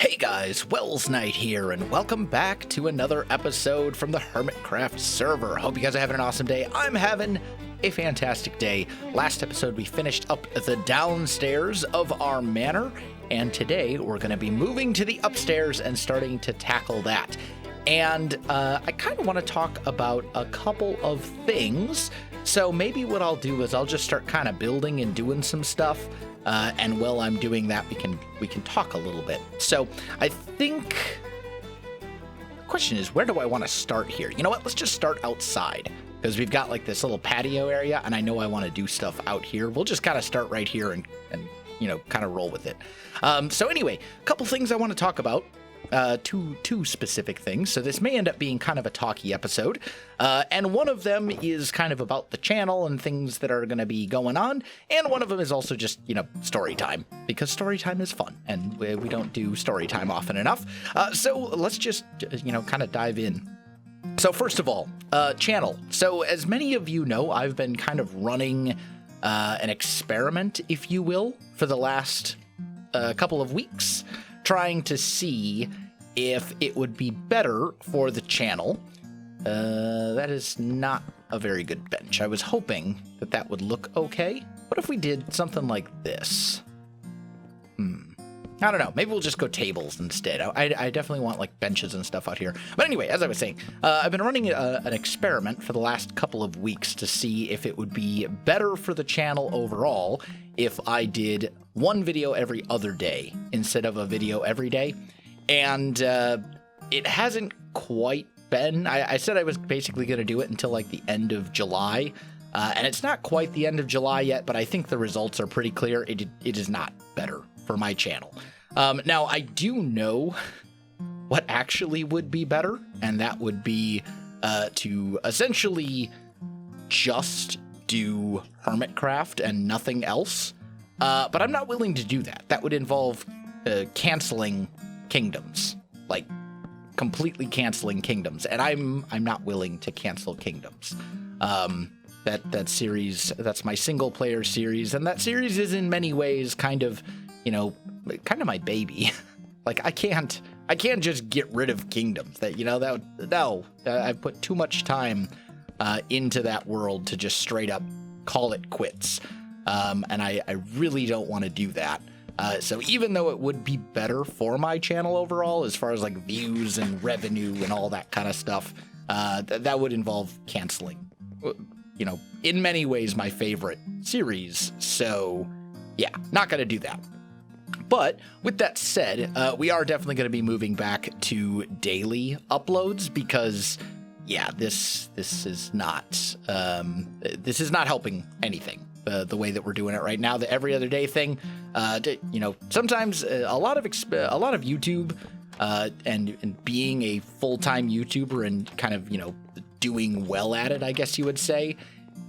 Hey guys, Welsknight here, and welcome back to another episode from the Hermitcraft server. Hope you guys are having an awesome day. I'm having a fantastic day. Last episode we finished up the downstairs of our manor, and today we're going to be moving to the upstairs and starting to tackle that. And I kind of want to talk about a couple of things. So maybe what I'll do is I'll just start kind of building and doing some stuff. And while I'm doing that, we can talk a little bit. So I think the question is, where do I want to start here? You know what? Let's just start outside, because we've got like this little patio area, and I know I want to do stuff out here. We'll just kind of start right here and you know, kind of roll with it. So anyway, a couple things I want to talk about. Two specific things. So this may end up being kind of a talky episode. And one of them is kind of about the channel and things that are going to be going on. And one of them is also just, you know, story time, because story time is fun and we don't do story time often enough. So let's just, you know, kind of dive in. So first of all, channel. So as many of you know, I've been kind of running an experiment, if you will, for the last couple of weeks, trying to see if it would be better for the channel. That is not a very good bench. I was hoping that that would look okay. What if we did something like this? I don't know. Maybe we'll just go tables instead. I definitely want like benches and stuff out here. But anyway, as I was saying, I've been running an experiment for the last couple of weeks to see if it would be better for the channel overall if I did one video every other day instead of a video every day. And it hasn't quite been. I said I was basically going to do it until like the end of July. And it's not quite the end of July yet, but I think the results are pretty clear. It is not better for my channel. Now, I do know what actually would be better, and that would be to essentially just do Hermitcraft and nothing else. But I'm not willing to do that. That would involve canceling kingdoms, like completely canceling kingdoms, and I'm not willing to cancel kingdoms. That series, that's my single player series, and that series is in many ways kind of, you know, kind of my baby. Like I can't just get rid of kingdoms. That, you know, I put too much time into that world to just straight up call it quits. And I really don't want to do that. So even though it would be better for my channel overall, as far as like views and revenue and all that kind of stuff, that would involve canceling, you know, in many ways my favorite series. So yeah, not going to do that. But with that said, we are definitely going to be moving back to daily uploads, because yeah, this is not helping anything. The way that we're doing it right now, the every other day thing, you know, sometimes a lot of YouTube and being a full-time YouTuber and kind of, you know, doing well at it, I guess you would say,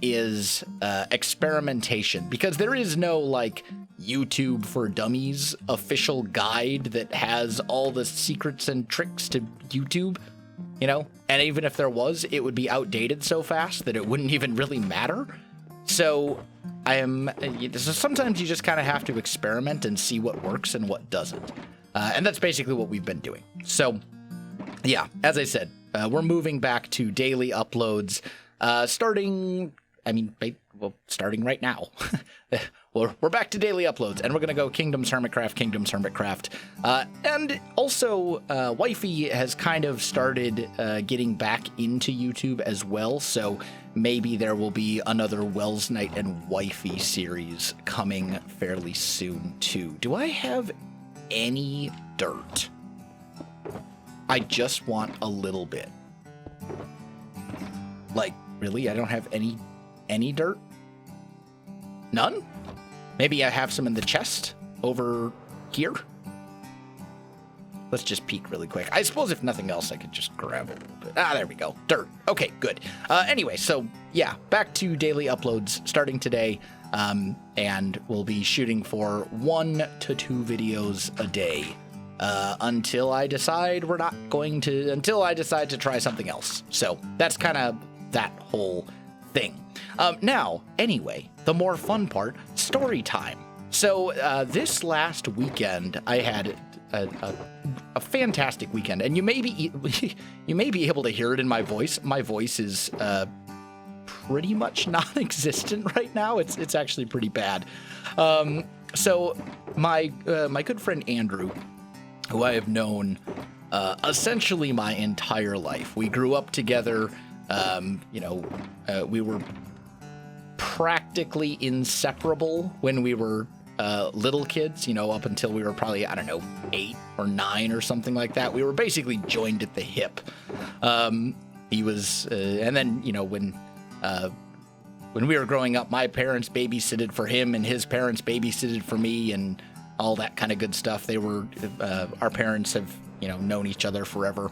is experimentation, because there is no like YouTube for Dummies official guide that has all the secrets and tricks to YouTube, you know, and even if there was, it would be outdated so fast that it wouldn't even really matter. So sometimes you just kind of have to experiment and see what works and what doesn't. And that's basically what we've been doing. So yeah, as I said, we're moving back to daily uploads, starting right now. We're back to daily uploads, and we're going to go Kingdoms Hermitcraft. And also, Wifey has kind of started getting back into YouTube as well, so maybe there will be another Welsknight and Wifey series coming fairly soon, too. Do I have any dirt? I just want a little bit. Like, really? I don't have any dirt? None? Maybe I have some in the chest over here. Let's just peek really quick. I suppose if nothing else, I could just grab a little bit. There we go. Dirt. Okay, good. Anyway, so yeah, back to daily uploads starting today. And we'll be shooting for 1 to 2 videos a day. Until I decide until I decide to try something else. So that's kind of that whole thing. Now, anyway, the more fun part, story time. So this last weekend, I had a fantastic weekend, and you may be able to hear it in my voice. My voice is pretty much non-existent right now. It's actually pretty bad. So my good friend Andrew, who I have known essentially my entire life, we grew up together. We were practically inseparable when we were little kids, up until we were probably, 8 or 9 or something like that. We were basically joined at the hip. He was, and then, when we were growing up, my parents babysitted for him and his parents babysitted for me and all that kind of good stuff. They were, our parents have, known each other forever.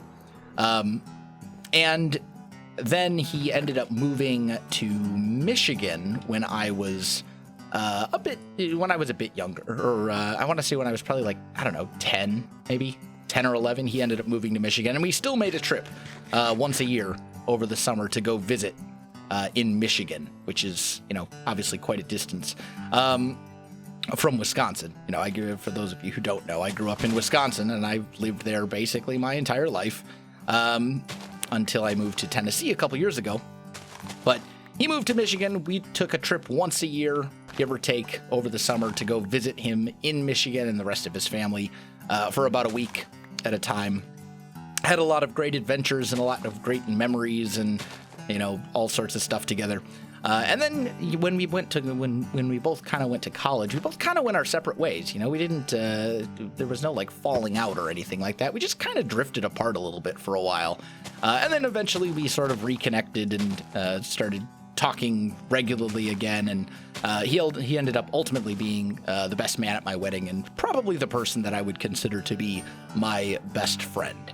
And then he ended up moving to Michigan when I was a bit younger, or I want to say when I was probably 10, maybe 10 or 11. He ended up moving to Michigan, and we still made a trip once a year over the summer to go visit in Michigan, which is, obviously quite a distance from Wisconsin. For those of you who don't know, I grew up in Wisconsin, and I lived there basically my entire life until I moved to Tennessee a couple years ago. But he moved to Michigan. We took a trip once a year, give or take, over the summer to go visit him in Michigan and the rest of his family for about a week at a time. Had a lot of great adventures and a lot of great memories and, all sorts of stuff together. And then when we both kind of went to college, we both kind of went our separate ways. We didn't, there was no falling out or anything like that. We just kind of drifted apart a little bit for a while. And then eventually we sort of reconnected and started talking regularly again. And he ended up ultimately being the best man at my wedding and probably the person that I would consider to be my best friend.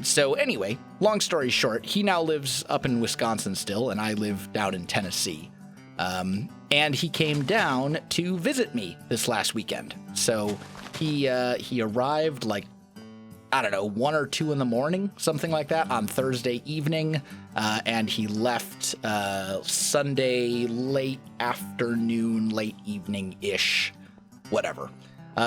So anyway, long story short, he now lives up in Wisconsin still, and I live down in Tennessee. And he came down to visit me this last weekend. So he arrived 1 or 2 in the morning, something like that, on Thursday evening. And he left Sunday late afternoon, late evening-ish, whatever.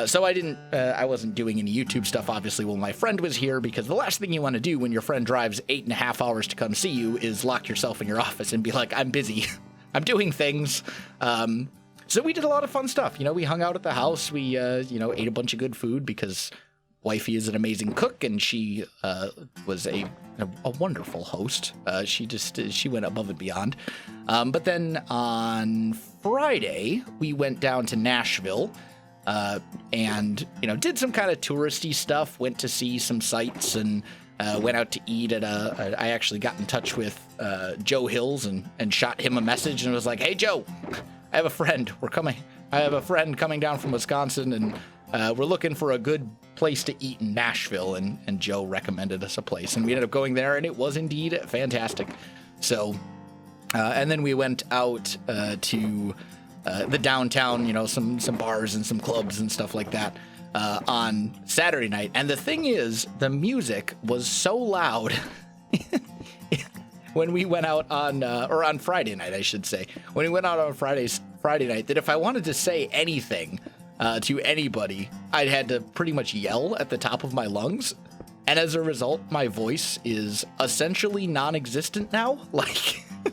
So I wasn't doing any YouTube stuff, obviously, while my friend was here, because the last thing you want to do when your friend drives 8.5 hours to come see you is lock yourself in your office and be like, I'm busy. I'm doing things. So we did a lot of fun stuff. We hung out at the house. We, ate a bunch of good food because wifey is an amazing cook, and she was a wonderful host. She went above and beyond. But then on Friday, we went down to Nashville. And did some kind of touristy stuff, went to see some sights, and went out to eat at I actually got in touch with Joe Hills and shot him a message and was like, hey, Joe, I have a friend. I have a friend coming down from Wisconsin, and we're looking for a good place to eat in Nashville. And Joe recommended us a place, and we ended up going there, and it was indeed fantastic. So, and then we went out to the downtown, some bars and some clubs and stuff like that on Saturday night. And the thing is, the music was so loud when we went out on Friday night, I should say. When we went out on Friday night, that if I wanted to say anything to anybody, I'd had to pretty much yell at the top of my lungs. And as a result, my voice is essentially non-existent now.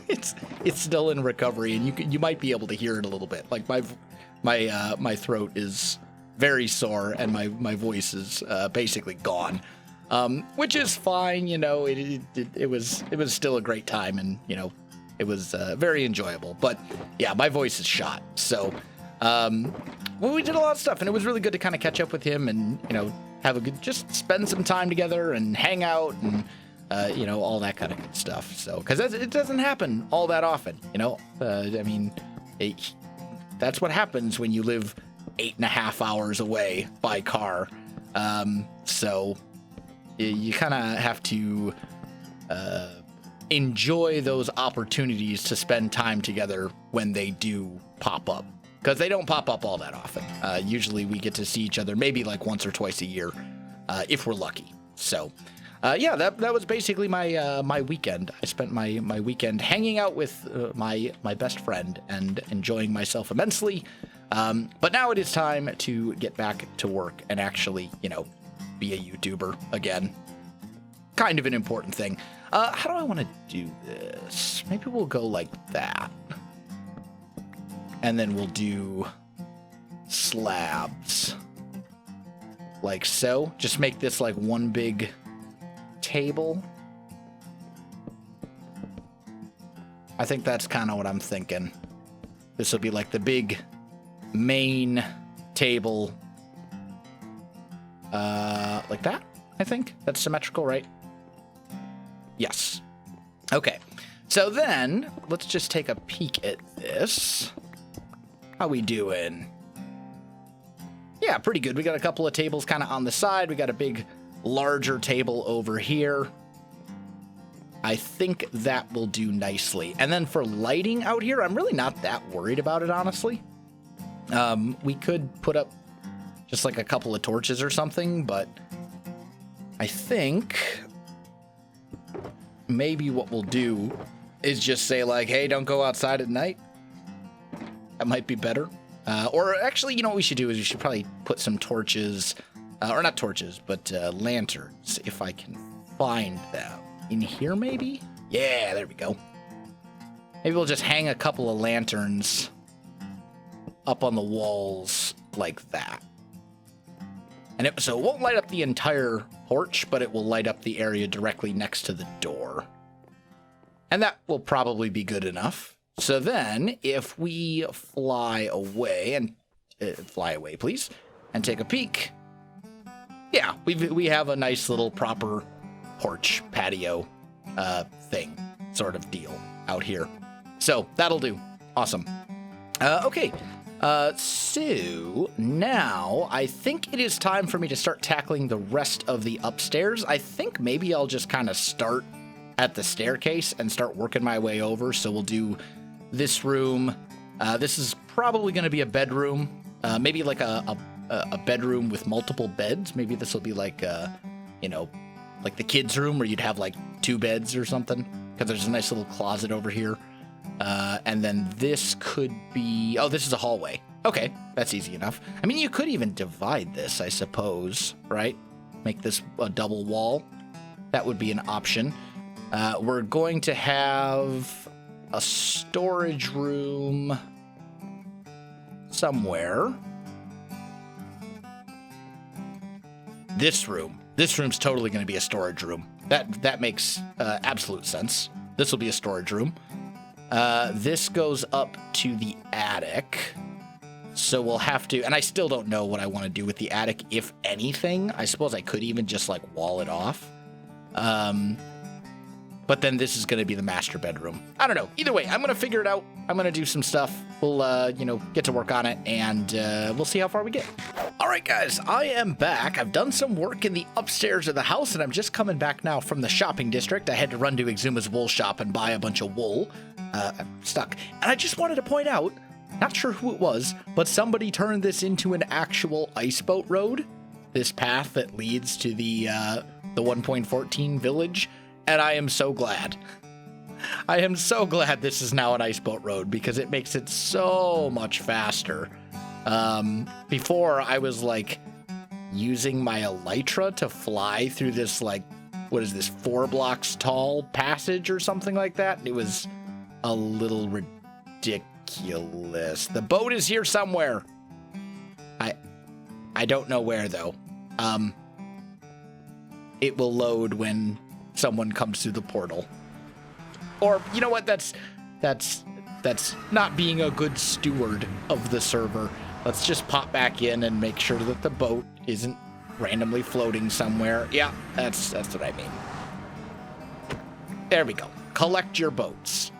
It's still in recovery, and you might be able to hear it a little bit. My throat is very sore, and my voice is basically gone, which is fine. It was still a great time, and it was very enjoyable. But yeah, my voice is shot. So we did a lot of stuff, and it was really good to kind of catch up with him, and just spend some time together and hang out and. All that kind of good stuff. So, because it doesn't happen all that often, that's what happens when you live 8.5 hours away by car. So you kind of have to enjoy those opportunities to spend time together when they do pop up, because they don't pop up all that often. Usually we get to see each other maybe once or twice a year, if we're lucky. So. That was basically my weekend. I spent my weekend hanging out with my best friend and enjoying myself immensely. But now it is time to get back to work and actually, you know, be a YouTuber again. Kind of an important thing. How do I want to do this? Maybe we'll go like that. And then we'll do slabs. Like so. Just make this like one big table. I think that's kind of what I'm thinking. This will be like the big main table. Like that, I think. That's symmetrical, right? Yes. Okay. So then, let's just take a peek at this. How we doing? Yeah, pretty good. We got a couple of tables kind of on the side. We got a big, larger table over here. I think that will do nicely. And then for lighting out here, I'm really not that worried about it, honestly. We could put up just like a couple of torches or something, but I think maybe what we'll do is just say like, hey, don't go outside at night. That might be better. Or actually, you know what we should do is we should probably put some torches, or not torches, but lanterns, if I can find them. In here, maybe? Yeah, there we go. Maybe we'll just hang a couple of lanterns up on the walls like that. And so it won't light up the entire porch, but it will light up the area directly next to the door. And that will probably be good enough. So then, if we fly away, and fly away, please, and take a peek. Yeah, we have a nice little proper porch patio thing sort of deal out here. So that'll do. Awesome. Okay. So now I think it is time for me to start tackling the rest of the upstairs. I think maybe I'll just kind of start at the staircase and start working my way over. So we'll do this room. This is probably going to be a bedroom. Maybe like a bedroom with multiple beds. Maybe this will be like, you know, like the kids' room where you'd have like 2 beds or something. Because there's a nice little closet over here. And then this could be... Oh, this is a hallway. Okay, that's easy enough. I mean, you could even divide this, I suppose, right? Make this a double wall. That would be an option. We're going to have a storage room somewhere. This room. This room's totally going to be a storage room. That makes absolute sense. This will be a storage room. This goes up to the attic. So we'll have to... And I still don't know what I want to do with the attic, if anything. I suppose I could even just, like, wall it off. But then this is going to be the master bedroom. I don't know. Either way, I'm going to figure it out. I'm going to do some stuff. We'll, you know, get to work on it, and we'll see how far we get. All right, guys, I am back. I've done some work in the upstairs of the house, and I'm just coming back now from the shopping district. I had to run to Exuma's wool shop and buy a bunch of wool. I'm stuck. And I just wanted to point out, not sure who it was, but somebody turned this into an actual ice boat road. This path that leads to the 1.14 village. And I am so glad. I am so glad this is now an ice boat road because it makes it so much faster. Before I was like using my elytra to fly through this, like, what is this, 4 blocks tall passage or something like that. It was a little ridiculous. The boat is here somewhere. I don't know where though. It will load when someone comes through the portal. Or, you know what, that's not being a good steward of the server. Let's just pop back in and make sure that the boat isn't randomly floating somewhere. Yeah, that's what I mean. There we go. Collect your boats.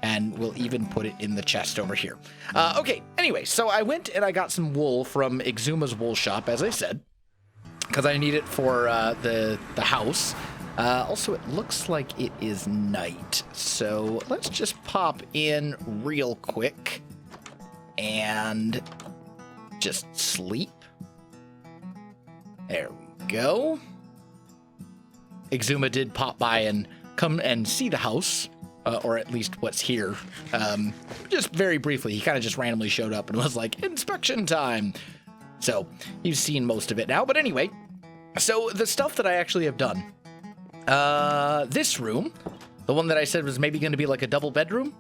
And we'll even put it in the chest over here. Okay, anyway, so I went and I got some wool from Exuma's wool shop, as I said, because I need it for the house. Also, it looks like it is night, so let's just pop in real quick and just sleep. There we go. Exuma did pop by and come and see the house, or at least what's here. Just very briefly, he kind of just randomly showed up and was like, inspection time. So you've seen most of it now. But anyway, so the stuff that I actually have done, this room, the one that I said was maybe going to be like a double bedroom,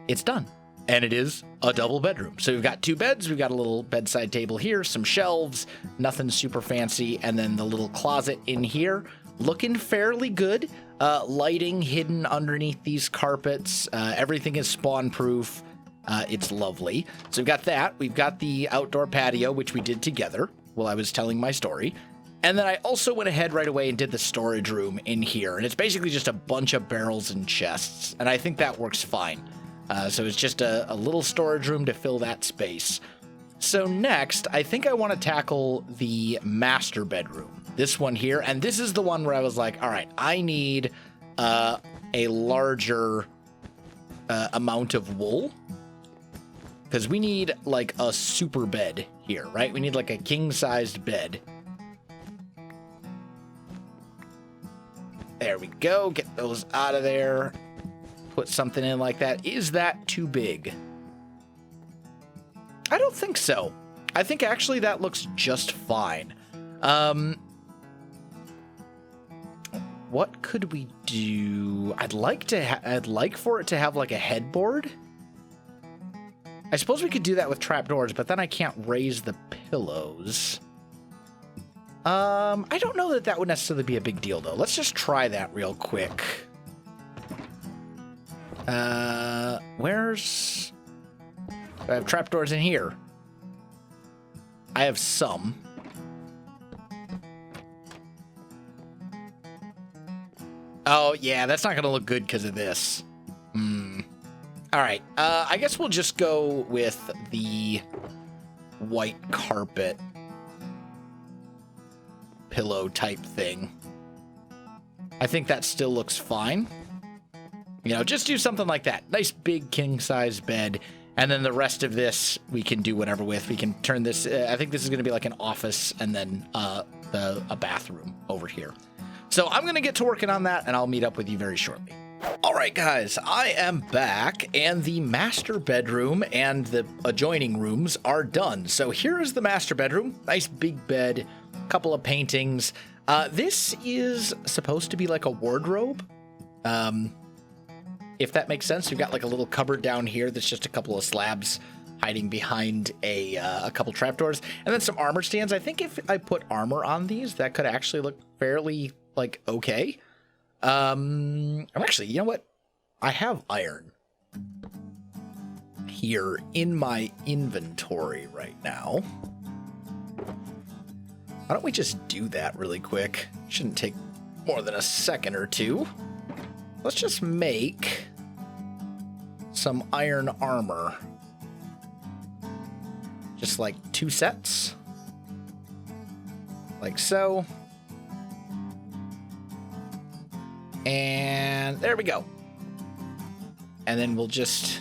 it's done. And it is a double bedroom. So we've got 2 beds. We've got a little bedside table here, some shelves, nothing super fancy. And then the little closet in here, looking fairly good. Lighting hidden underneath these carpets. Everything is spawn proof. It's lovely. So we've got that. We've got the outdoor patio, which we did together while I was telling my story. And then I also went ahead right away and did the storage room in here. And it's basically just a bunch of barrels and chests. And I think that works fine. So it's just a little storage room to fill that space. So next, I think I want to tackle the master bedroom. This one here. And this is the one where I was like, all right, I need a larger amount of wool. Because we need like a super bed here, right? We need like a king-sized bed. There we go. Get those out of there. Put something in like that. Is that too big? I don't think so. I think actually that looks just fine. What could we do? I'd like for it to have like a headboard. I suppose we could do that with trapdoors, but then I can't raise the pillows. I don't know that that would necessarily be a big deal though. Let's just try that real quick. Where's... I have trapdoors in here. I have some. Oh, yeah, that's not going to look good because of this. All right, I guess we'll just go with the white carpet pillow type thing. I think that still looks fine. You know, just do something like that. Nice big king-size bed. And then the rest of this we can do whatever with. We can turn this, I think this is going to be like an office and then a bathroom over here. So I'm going to get to working on that and I'll meet up with you very shortly. All right, guys, I am back and the master bedroom and the adjoining rooms are done. So here is the master bedroom. Nice big bed, couple of paintings. This is supposed to be like a wardrobe. If that makes sense. We've got like a little cupboard down here that's just a couple of slabs hiding behind a couple trapdoors. And then some armor stands. I think if I put armor on these, that could actually look fairly, like, okay. I'm actually, you know what? I have iron here in my inventory right now. Why don't we just do that really quick? Shouldn't take more than a second or two. Let's just make some iron armor. Just like 2 sets. Like so. And there we go. And then we'll just...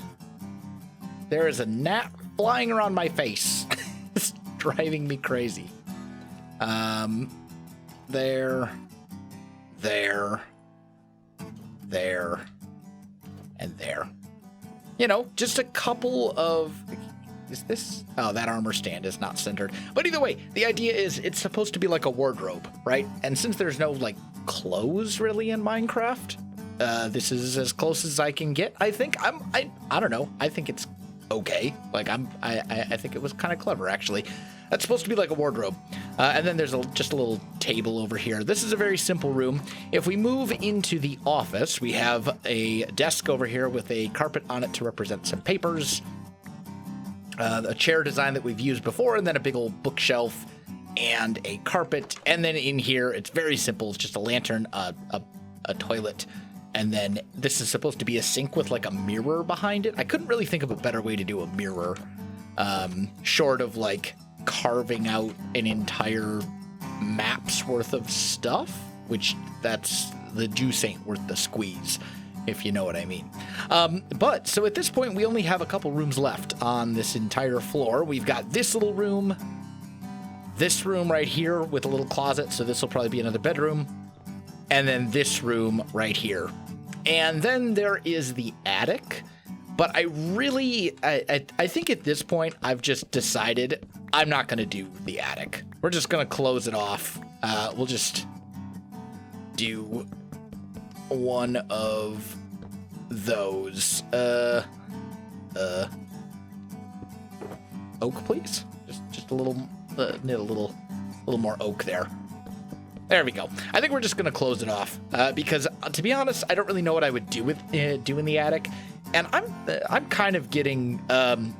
There is a gnat flying around my face. It's driving me crazy. There. There, and there. You know, just a couple of... Is this... Oh, that armor stand is not centered. But either way, the idea is it's supposed to be like a wardrobe, right? And since there's no, like, clothes really in Minecraft, this is as close as I can get, I think. I don't know. I think it's okay. Like, I think it was kind of clever, actually. That's supposed to be like a wardrobe. And then there's just a little table over here. This is a very simple room. If we move into the office, we have a desk over here with a carpet on it to represent some papers. A chair design that we've used before, and then a big old bookshelf and a carpet. And then in here, it's very simple. It's just a lantern, a toilet. And then this is supposed to be a sink with like a mirror behind it. I couldn't really think of a better way to do a mirror, short of like carving out an entire map's worth of stuff, which that's the juice ain't worth the squeeze, if you know what I mean. But so at this point, we only have a couple rooms left on this entire floor. We've got this little room, this room right here with a little closet. So this will probably be another bedroom. And then this room right here. And then there is the attic. But I think at this point, I've just decided I'm not going to do the attic. We're just going to close it off. We'll just do one of those. Oak, please. Just a little, need a little more oak there. There we go. I think we're just going to close it off because, to be honest, I don't really know what I would do with doing the attic. And I'm kind of getting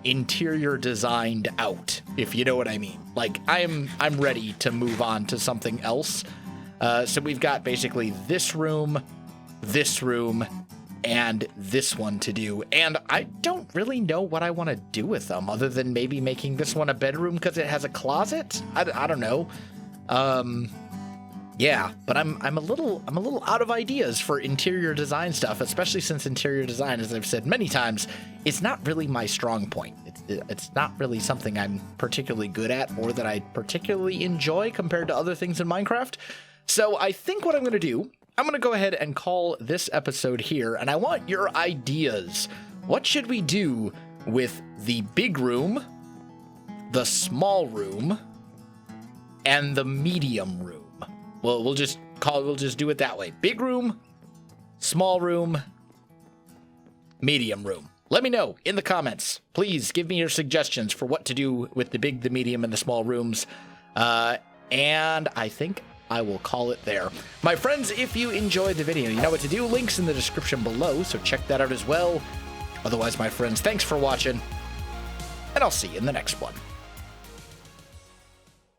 interior designed out, if you know what I mean. Like I'm ready to move on to something else. So we've got basically this room, and this one to do. And I don't really know what I want to do with them other than maybe making this one a bedroom because it has a closet. I don't know. Yeah, but I'm a little out of ideas for interior design stuff, especially since interior design, as I've said many times, it's not really my strong point. It's not really something I'm particularly good at or that I particularly enjoy compared to other things in Minecraft. So I think what I'm going to do, I'm going to go ahead and call this episode here, and I want your ideas. What should we do with the big room, the small room, and the medium room? Well, we'll just do it that way. Big room, small room, medium room. Let me know in the comments. Please give me your suggestions for what to do with the big, the medium, and the small rooms. And I think I will call it there. My friends, if you enjoyed the video, you know what to do. Links in the description below, so check that out as well. Otherwise, my friends, thanks for watching, and I'll see you in the next one.